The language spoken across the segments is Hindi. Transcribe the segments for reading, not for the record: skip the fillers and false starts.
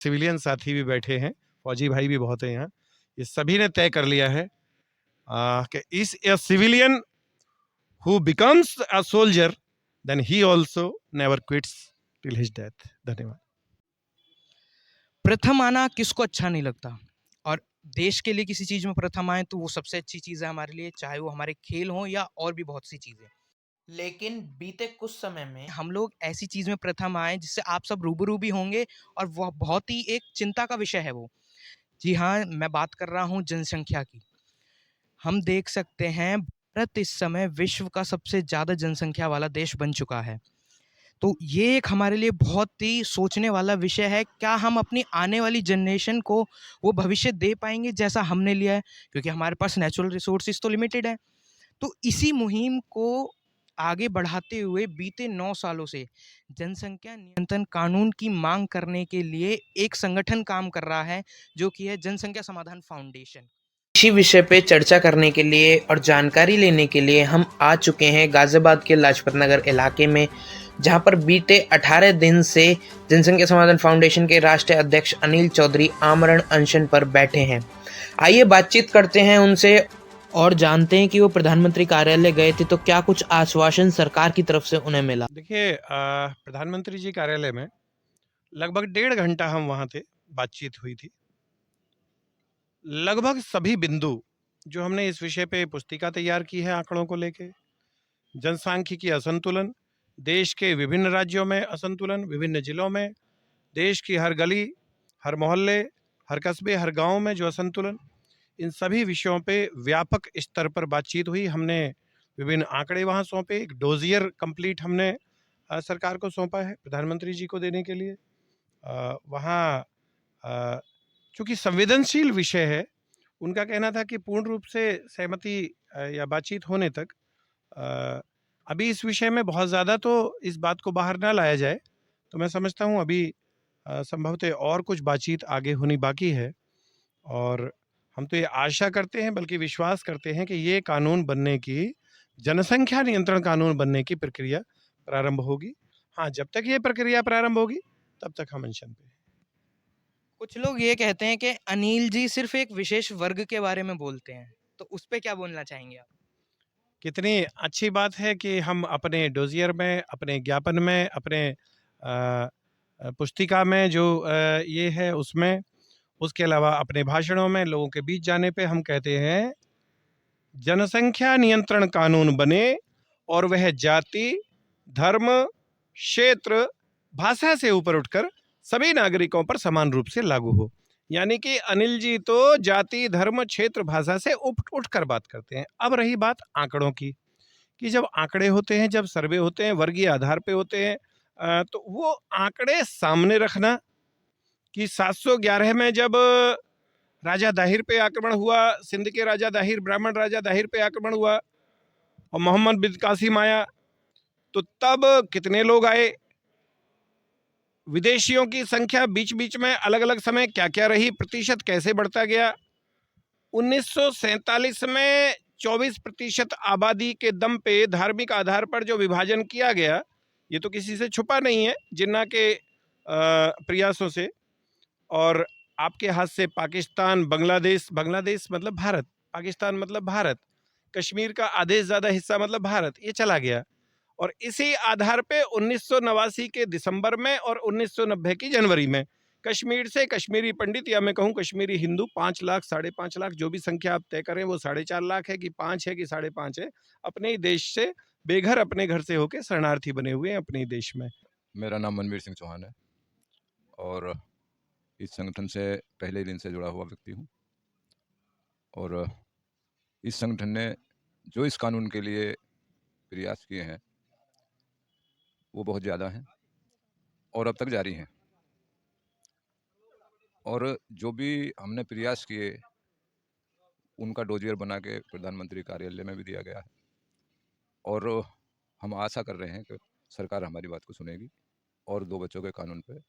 सिविलियन साथी भी बैठे हैं, फौजी भाई भी बहुत हैं यहाँ। ये सभी ने तय कर लिया है कि is a civilian who becomes a soldier then he also never quits till his death. धन्यवाद। प्रथम आना किसको अच्छा नहीं लगता, और देश के लिए किसी चीज में प्रथम आए तो वो सबसे अच्छी चीज है हमारे लिए, चाहे वो हमारे खेल हो या और भी बहुत सी चीजें। लेकिन बीते कुछ समय में हम लोग ऐसी चीज में प्रथम आए जिससे आप सब रूबरू भी होंगे, और वह बहुत ही एक चिंता का विषय है वो। जी हाँ, मैं बात कर रहा हूँ जनसंख्या की। हम देख सकते हैं भारत इस समय विश्व का सबसे ज्यादा जनसंख्या वाला देश बन चुका है। तो ये एक हमारे लिए बहुत ही सोचने वाला विषय है, क्या हम अपनी आने वाली जनरेशन को वो भविष्य दे पाएंगे जैसा हमने लिया है, क्योंकि हमारे पास नेचुरल रिसोर्सेज तो लिमिटेड है। तो इसी मुहिम को आगे बढ़ाते हुए बीते 9 सालों से जनसंख्या नियंत्रण कानून की मांग करने के लिए एक संगठन काम कर रहा है, जो कि है जनसंख्या समाधान फाउंडेशन। इसी विषय पे चर्चा करने के लिए और जानकारी लेने के लिए हम आ चुके हैं गाजियाबाद के लाजपत नगर इलाके में, जहां पर बीते 18 दिन से जनसंख्या समाधान फाउंडेशन के राष्ट्रीय अध्यक्ष अनिल चौधरी आमरण अनशन पर बैठे हैं। आइए बातचीत करते हैं उनसे और जानते हैं कि वो प्रधानमंत्री कार्यालय गए थे तो क्या कुछ आश्वासन सरकार की तरफ से उन्हें मिला। देखिए, प्रधानमंत्री जी कार्यालय में लगभग 1.5 घंटा हम वहाँ थे, बातचीत हुई थी। लगभग सभी बिंदु जो हमने इस विषय पे पुस्तिका तैयार की है आंकड़ों को लेके, जनसांख्यिकी असंतुलन, देश के विभिन्न राज्यों में असंतुलन, विभिन्न जिलों में, देश की हर गली, हर मोहल्ले, हर कस्बे, हर गांव में जो असंतुलन, इन सभी विषयों पे व्यापक स्तर पर बातचीत हुई। हमने विभिन्न आंकड़े वहाँ सौंपे, एक डोजियर कंप्लीट हमने सरकार को सौंपा है प्रधानमंत्री जी को देने के लिए। वहाँ चूंकि संवेदनशील विषय है, उनका कहना था कि पूर्ण रूप से सहमति या बातचीत होने तक अभी इस विषय में बहुत ज़्यादा तो इस बात को बाहर ना लाया जाए। तो मैं समझता हूँ अभी संभवतः और कुछ बातचीत आगे होनी बाकी है, और हम तो ये आशा करते हैं, बल्कि विश्वास करते हैं कि ये कानून बनने की, जनसंख्या नियंत्रण कानून बनने की प्रक्रिया प्रारंभ होगी। हाँ, जब तक ये प्रक्रिया प्रारंभ होगी तब तक हम अनशन पे हैं। कुछ लोग ये कहते हैं कि अनिल जी सिर्फ एक विशेष वर्ग के बारे में बोलते हैं, तो उस पे क्या बोलना चाहेंगे आप? कितनी अच्छी बात है कि हम अपने डोजियर में, अपने ज्ञापन में, अपने पुस्तिका में जो ये है उसमें, उसके अलावा अपने भाषणों में लोगों के बीच जाने पे हम कहते हैं जनसंख्या नियंत्रण कानून बने और वह जाति, धर्म, क्षेत्र, भाषा से ऊपर उठकर सभी नागरिकों पर समान रूप से लागू हो। यानी कि अनिल जी तो जाति, धर्म, क्षेत्र, भाषा से उठकर बात करते हैं। अब रही बात आंकड़ों की, कि जब आंकड़े होते हैं, जब सर्वे होते हैं, वर्गीय आधार पे होते हैं, तो वो आंकड़े सामने रखना कि 711 में जब राजा दाहिर पे आक्रमण हुआ, सिंध के राजा दाहिर, ब्राह्मण राजा दाहिर पे आक्रमण हुआ और मोहम्मद बिन कासिम आया, तो तब कितने लोग आए, विदेशियों की संख्या बीच बीच में अलग अलग समय क्या क्या रही, प्रतिशत कैसे बढ़ता गया। 1947 में 24% आबादी के दम पे धार्मिक आधार पर जो विभाजन किया गया, ये तो किसी से छुपा नहीं है, जिन्ना के प्रयासों से, और आपके हाथ से पाकिस्तान, बांग्लादेश, बांग्लादेश मतलब भारत, पाकिस्तान मतलब भारत, कश्मीर का आधे से ज्यादा हिस्सा मतलब भारत, ये चला गया। और इसी आधार पे 1989 के दिसंबर में और 1990 की जनवरी में कश्मीर से कश्मीरी पंडित, या मैं कहूँ कश्मीरी हिंदू, 5 लाख, 5.5 लाख, जो भी संख्या आप तय करें, वो 4.5 लाख है कि 5 है कि 5.5 है, अपने ही देश से बेघर, अपने घर से होके शरणार्थी बने हुए हैं अपने ही देश में। मेरा नाम मनवीर सिंह चौहान है और इस संगठन से पहले दिन से जुड़ा हुआ व्यक्ति हूँ। और इस संगठन ने जो इस कानून के लिए प्रयास किए हैं वो बहुत ज़्यादा हैं और अब तक जारी हैं। और जो भी हमने प्रयास किए उनका डोजियर बना के प्रधानमंत्री कार्यालय में भी दिया गया है, और हम आशा कर रहे हैं कि सरकार हमारी बात को सुनेगी और 2 बच्चों के कानून पे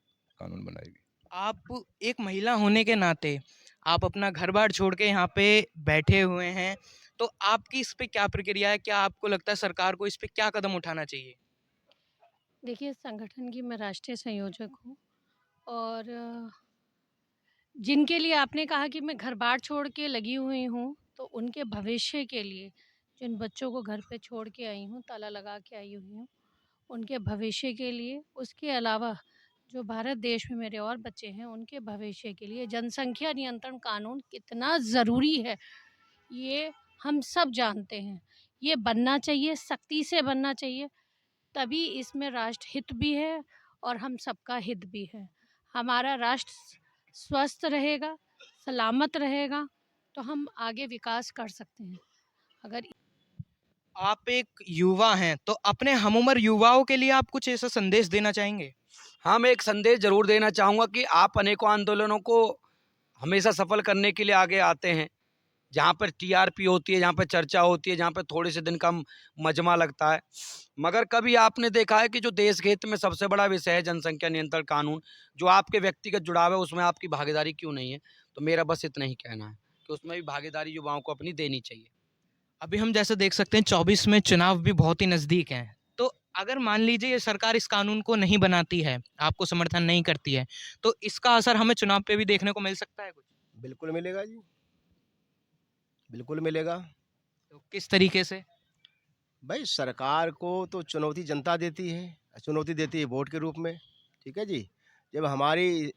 कानून बनाएगी। आप एक महिला होने के नाते आप अपना घर-बार छोड़ के यहाँ पे बैठे हुए हैं, तो आपकी इस पे क्या प्रक्रिया है? क्या आपको लगता है सरकार को इस पे क्या कदम उठाना चाहिए? देखिए, संगठन की मैं राष्ट्रीय संयोजक हूँ और जिनके लिए आपने कहा कि मैं घर-बार छोड़ के लगी हुई हूँ, तो उनके भविष्य के लिए, जिन बच्चों को घर पे छोड़ के आई हूँ, ताला लगा के आई हुई हूँ, उनके भविष्य के लिए, उसके अलावा जो भारत देश में मेरे और बच्चे हैं, उनके भविष्य के लिए जनसंख्या नियंत्रण कानून कितना ज़रूरी है, ये हम सब जानते हैं। ये बनना चाहिए, सख्ती से बनना चाहिए, तभी इसमें राष्ट्र हित भी है और हम सबका हित भी है। हमारा राष्ट्र स्वस्थ रहेगा, सलामत रहेगा, तो हम आगे विकास कर सकते हैं। अगर आप एक युवा हैं, तो अपने हम-उम्र युवाओं के लिए आप कुछ ऐसा संदेश देना चाहेंगे? हाँ, मैं एक संदेश ज़रूर देना चाहूँगा कि आप अनेकों आंदोलनों को हमेशा सफल करने के लिए आगे आते हैं। जहाँ पर टीआरपी होती है, जहाँ पे चर्चा होती है, जहाँ पे थोड़े से दिन का मजमा लगता है। मगर कभी आपने देखा है कि जो देश के हित में सबसे बड़ा विषय है जनसंख्या नियंत्रण कानून, जो आपके व्यक्तिगत जुड़ाव है उसमें आपकी भागीदारी क्यों नहीं है? तो मेरा बस इतना ही कहना है कि उसमें भी भागीदारी युवाओं को अपनी देनी चाहिए। अभी हम जैसे देख सकते हैं 24 में चुनाव भी बहुत ही नज़दीक हैं। तो अगर मान लीजिए ये सरकार इस कानून को नहीं बनाती है, आपको समर्थन नहीं करती है, तो इसका असर हमें चुनाव पे भी देखने को मिल सकता है कुछ? बिल्कुल मिलेगा जी, बिल्कुल मिलेगा। तो किस तरीके से? भाई सरकार को तो चुनौती जनता देती है, चुनौती देती है वोट के रूप में, ठीक है जी? जब हमारी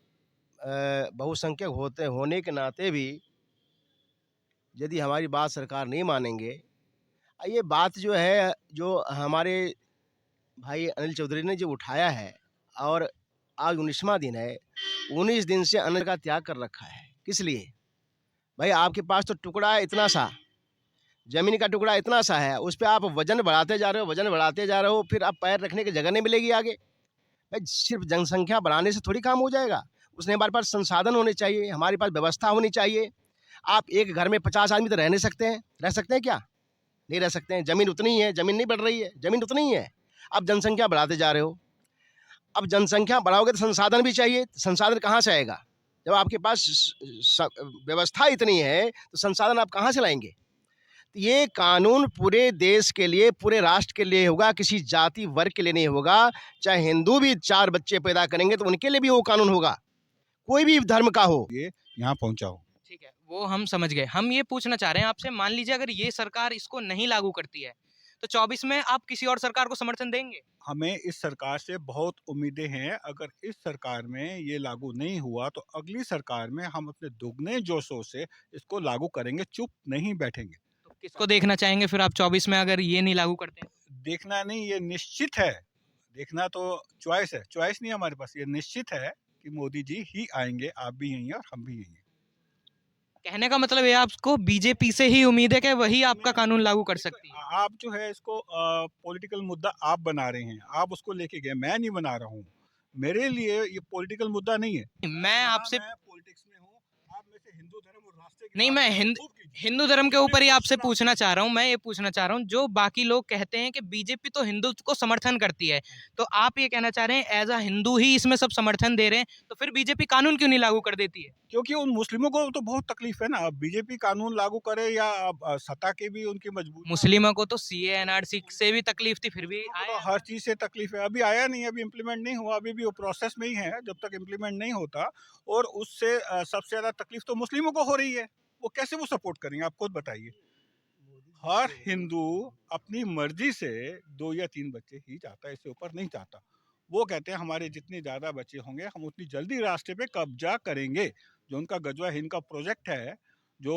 बहुसंख्यक होने के नाते भी यदि हमारी बात सरकार नहीं मानेंगे ये बात जो है, जो हमारे भाई अनिल चौधरी ने जो उठाया है और आज 19वाँ दिन है, 19 दिन से अन्न का त्याग कर रखा है। किस लिए? भाई आपके पास तो टुकड़ा है इतना सा, ज़मीन का टुकड़ा इतना सा है, उस पे आप वज़न बढ़ाते जा रहे हो, वज़न बढ़ाते जा रहे हो, फिर आप पैर रखने की जगह नहीं मिलेगी आगे। भाई सिर्फ़ जनसंख्या बढ़ाने से थोड़ी काम हो जाएगा। उसमें हमारे पास संसाधन होने चाहिए, हमारे पास व्यवस्था होनी चाहिए। आप एक घर में 50 आदमी तो रह नहीं सकते हैं, रह सकते हैं क्या? नहीं रह सकते हैं, ज़मीन उतनी ही है, ज़मीन नहीं बढ़ रही है, ज़मीन उतनी ही है। आप जनसंख्या बढ़ाते जा रहे हो, अब जनसंख्या बढ़ाओगे तो संसाधन भी चाहिए, संसाधन कहाँ से आएगा? जब आपके पास व्यवस्था इतनी है, तो संसाधन आप कहाँ से लाएँगे? ये कानून पूरे देश के लिए, पूरे राष्ट्र के लिए होगा, किसी जाति वर्ग के लिए नहीं होगा। चाहे हिंदू भी 4 बच्चे पैदा करेंगे, तो उनके लिए भी वो कानून होगा, कोई भी धर्म का हो। ये यहाँ पहुँचा हूँ। ठीक है, वो हम समझ गए। हम ये पूछना चाह रहे हैं आपसे, मान लीजिए अगर ये सरकार इसको नहीं लागू करती है, तो 24 में आप किसी और सरकार को समर्थन देंगे? हमें इस सरकार से बहुत उम्मीदें हैं। अगर इस सरकार में ये लागू नहीं हुआ तो अगली सरकार में हम अपने दुगने जोशों से इसको लागू करेंगे, चुप नहीं बैठेंगे। तो किसको देखना चाहेंगे फिर आप 24 में अगर ये नहीं लागू करते हैं? देखना नहीं, ये निश्चित है। देखना तो चॉइस है, चॉइस नहीं है हमारे पास। ये निश्चित है कि मोदी जी ही आएँगे, आप भी यहीं हैं और हम भी यहीं हैं। कहने का मतलब है आपको बीजेपी से ही उम्मीद है कि वही आपका कानून लागू कर सकती है? आप जो है इसको पॉलिटिकल मुद्दा आप बना रहे हैं, आप उसको लेके गए, मैं नहीं बना रहा हूँ। मेरे लिए ये पॉलिटिकल मुद्दा नहीं है। मैं ना आपसे मैं पॉलिटिक्स में हूँ, आप में से हिंदू धर्म और राष्ट्र की नहीं, बात मैं करें, हिंद खूब कीजिए। हिंदू धर्म के अपने ऊपर ही आपसे क्वेश्चन आप पूछना चाह रहा हूँ। मैं ये पूछना चाह रहा हूँ, जो बाकी लोग कहते हैं कि बीजेपी तो हिंदुत्व को समर्थन करती है, तो आप ये कहना चाह रहे हैं एज़ अ हिंदू ही इसमें सब समर्थन दे रहे हैं, तो फिर बीजेपी कानून क्यों नहीं लागू कर देती है? क्योंकि उन मुस्लिमों को तो बहुत तकलीफ है ना। अब बीजेपी कानून लागू करे या सत्ता की भी उनकी मजबूरी। मुस्लिमों को तो सीए, एनआरसी से भी तकलीफ थी, फिर भी मुस्लिमों को आए। तो हर चीज़ से तकलीफ है। अभी आया नहीं, अभी इम्प्लीमेंट नहीं हुआ, अभी भी वो प्रोसेस में ही है। जब तक इम्प्लीमेंट नहीं होता और उससे सबसे ज़्यादा तकलीफ तो मुस्लिमों को हो रही है। वो कैसे वो सपोर्ट करेंगे, आप खुद बताइए। हर हिंदू अपनी मर्जी से 2 या 3 बच्चे ही चाहता है, इससे ऊपर नहीं चाहता। वो कहते हैं हमारे जितने ज़्यादा बच्चे होंगे हम उतनी जल्दी रास्ते पे कब्जा करेंगे। जो उनका गजवा हिंद का प्रोजेक्ट है, जो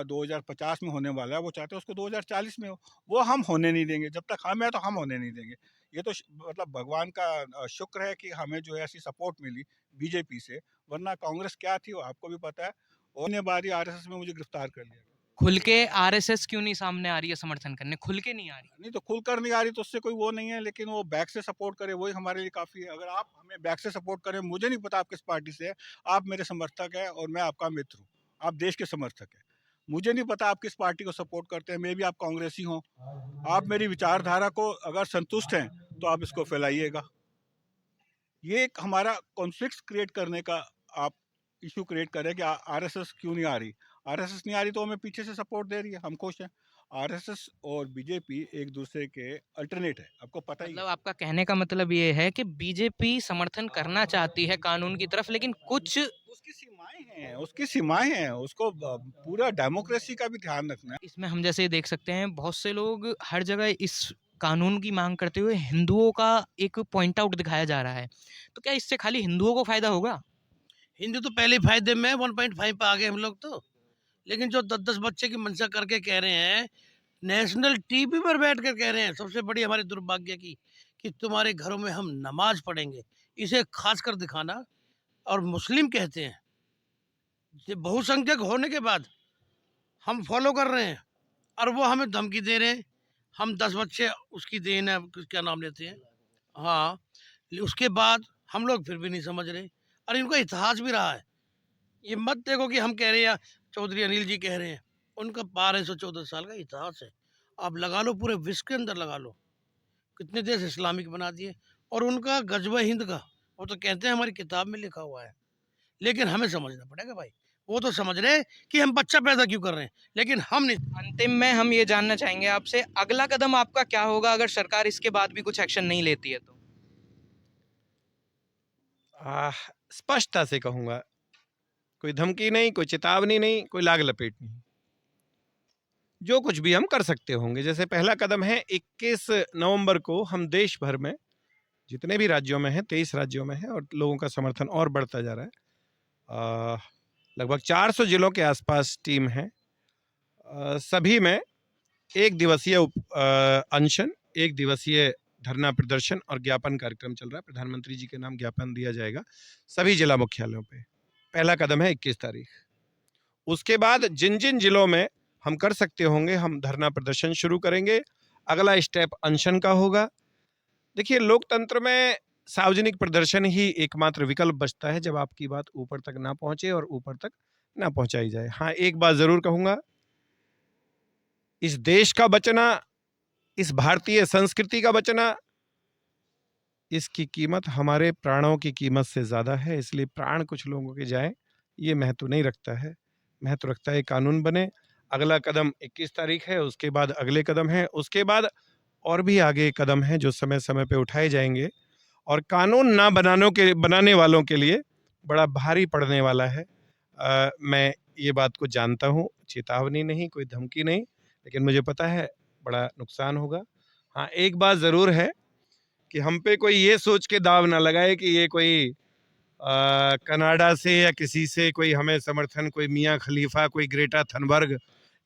2050 में होने वाला है, वो चाहते हैं उसको 2040 में हो। वो हम होने नहीं देंगे, जब तक हम हैं तो हम होने नहीं देंगे। ये तो मतलब भगवान का शुक्र है कि हमें जो है ऐसी सपोर्ट मिली बीजेपी से, वरना कांग्रेस क्या थी वो आपको भी पता है। और ने बारी आरएसएस में मुझे गिरफ्तार कर लिया। खुल के आरएसएस क्यों नहीं सामने आ रही है समर्थन करने? खुल के नहीं आ रही। नहीं तो खुलकर नहीं आ रही तो उससे कोई वो नहीं है, लेकिन वो बैक से सपोर्ट करे वही हमारे लिए काफ़ी है। अगर आप हमें बैक से सपोर्ट करें, मुझे नहीं पता आप किस पार्टी से हैं, आप मेरे समर्थक हैं और मैं आपका मित्र हूँ। आप देश के समर्थक हैं। मुझे नहीं पता आप किस पार्टी को सपोर्ट करते हैं, मे बी आप कांग्रेसी हों। आप मेरी विचारधारा को अगर संतुष्ट हैं, तो आप इसको फैलाइएगा। ये एक हमारा कॉन्फ्लिक्ट क्रिएट करने का आप इश्यू क्रिएट करें कि आरएसएस क्यों नहीं आ रही। आरएसएस नहीं आ रही तो हमें पीछे से सपोर्ट दे रही है, हम खुश हैं। आरएसएस और बीजेपी एक दूसरे के अल्टरनेट है, आपको पता ही मतलब है। आपका कहने का मतलब ये है कि बीजेपी समर्थन करना चाहती है कानून की तरफ, लेकिन कुछ उसकी सीमाएं हैं, उसकी सीमाएं हैं, उसको पूरा डेमोक्रेसी का भी ध्यान रखना है। इसमें हम जैसे देख सकते हैं बहुत से लोग हर जगह इस कानून की मांग करते हुए हिंदुओं का एक पॉइंट आउट दिखाया जा रहा है, तो क्या इससे खाली हिंदुओं को फायदा होगा? हिंदू तो पहले ही फायदे में 1.5 पे आ गए हम लोग तो। लेकिन जो 10-10 बच्चे की मंशा करके कह रहे हैं, नेशनल टीवी पर बैठ कर कह रहे हैं, सबसे बड़ी हमारी दुर्भाग्य की कि तुम्हारे घरों में हम नमाज पढ़ेंगे, इसे खास कर दिखाना। और मुस्लिम कहते हैं, ये बहुसंख्यक होने के बाद हम फॉलो कर रहे हैं और वो हमें धमकी दे रहे हैं। हम 10 बच्चे उसकी देन है, क्या नाम लेते हैं, हाँ, उसके बाद हम लोग फिर भी नहीं समझ रहे। और इनका इतिहास भी रहा है। ये मत देखो कि हम कह रहे हैं, चौधरी अनिल जी कह रहे हैं, उनका 1214 साल का इतिहास है। आप लगा लो, पूरे विश्व के अंदर लगा लो, कितने देश इस्लामिक बना दिए। और उनका गजवा हिंद का, वो तो कहते हैं हमारी किताब में लिखा हुआ है। लेकिन हमें समझना पड़ेगा भाई, वो तो समझ रहे हैं कि हम बच्चा पैदा क्यों कर रहे हैं, लेकिन हम नहीं। अंतिम में हम ये जानना चाहेंगे आपसे, अगला कदम आपका क्या होगा अगर सरकार इसके बाद भी कुछ एक्शन नहीं लेती है तो? स्पष्टता से कहूंगा, कोई धमकी नहीं, कोई चेतावनी नहीं, कोई लाग लपेट नहीं। जो कुछ भी हम कर सकते होंगे, जैसे पहला कदम है 21 नवंबर को हम देश भर में जितने भी राज्यों में हैं, 23 राज्यों में है, और लोगों का समर्थन और बढ़ता जा रहा है। लगभग 400 जिलों के आसपास टीम है। सभी में एक दिवसीय अनशन, एक दिवसीय धरना प्रदर्शन और ज्ञापन कार्यक्रम चल रहा है। प्रधानमंत्री जी के नाम ज्ञापन दिया जाएगा सभी जिला मुख्यालयों पे। पहला कदम है 21 तारीख। उसके बाद जिन जिन जिलों में हम कर सकते होंगे, हम धरना प्रदर्शन शुरू करेंगे। अगला स्टेप अनशन का होगा। देखिए, लोकतंत्र में सार्वजनिक प्रदर्शन ही एकमात्र विकल्प बचता है जब आपकी बात ऊपर तक ना पहुंचे और ऊपर तक ना पहुंचाई जाए। हाँ, एक बात जरूर कहूंगा, इस देश का बचना, इस भारतीय संस्कृति का बचना, इसकी कीमत हमारे प्राणों की कीमत से ज्यादा है। इसलिए प्राण कुछ लोगों के जाए ये महत्व नहीं रखता है। महत्व रखता है कानून बने। अगला कदम 21 तारीख है, उसके बाद अगले कदम है, उसके बाद और भी आगे कदम हैं जो समय समय पे उठाए जाएंगे। और कानून ना बनाने वालों के लिए बड़ा भारी पड़ने वाला है। मैं ये बात को जानता हूँ, चेतावनी नहीं, कोई धमकी नहीं, लेकिन मुझे पता है बड़ा नुकसान होगा। हाँ, एक बात ज़रूर है कि हम पे कोई ये सोच के दाव ना लगाए कि ये कोई कनाडा से या किसी से कोई हमें समर्थन, कोई मियाँ खलीफा, कोई ग्रेटा थनबर्ग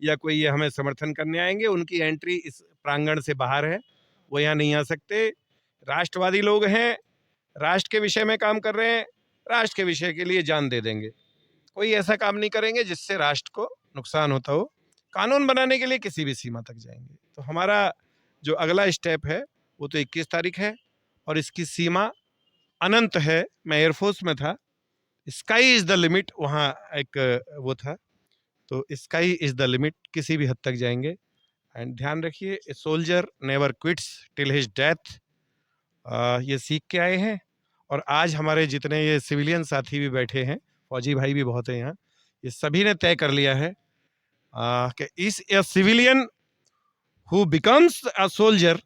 या कोई ये हमें समर्थन करने आएंगे। उनकी एंट्री इस प्रांगण से बाहर है, वो यहाँ नहीं आ सकते। राष्ट्रवादी लोग हैं, राष्ट्र के विषय में काम कर रहे हैं, राष्ट्र के विषय के लिए जान दे देंगे। कोई ऐसा काम नहीं करेंगे जिससे राष्ट्र को नुकसान होता हो। कानून बनाने के लिए किसी भी सीमा तक जाएंगे। तो हमारा जो अगला स्टेप है वो तो 21 तारीख है और इसकी सीमा अनंत है। मैं एयरफोर्स में था, स्काई इज द लिमिट, वहाँ एक वो था, तो स्काई इज द लिमिट, किसी भी हद तक जाएंगे। एंड ध्यान रखिए, a soldier never quits till his death. ये सीख के आए हैं। और आज हमारे जितने ये सिविलियन साथी भी बैठे हैं, फौजी भाई भी बहुत हैं यहाँ, ये सभी ने तय कर लिया है कि is a civilian who becomes a soldier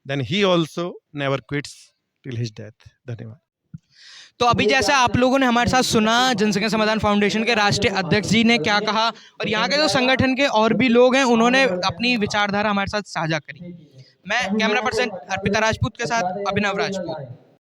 then he also never quits till his death. धन्यवाद। तो अभी जैसा आप लोगों ने हमारे साथ सुना, जनसंख्या समाधान फाउंडेशन के राष्ट्रीय अध्यक्ष जी ने क्या कहा और यहाँ के जो संगठन के और भी लोग हैं उन्होंने अपनी विचारधारा हमारे साथ साझा करी। मैं कैमरा पर्सन अर्पिता राजपूत के साथ अभिनव राजपूत।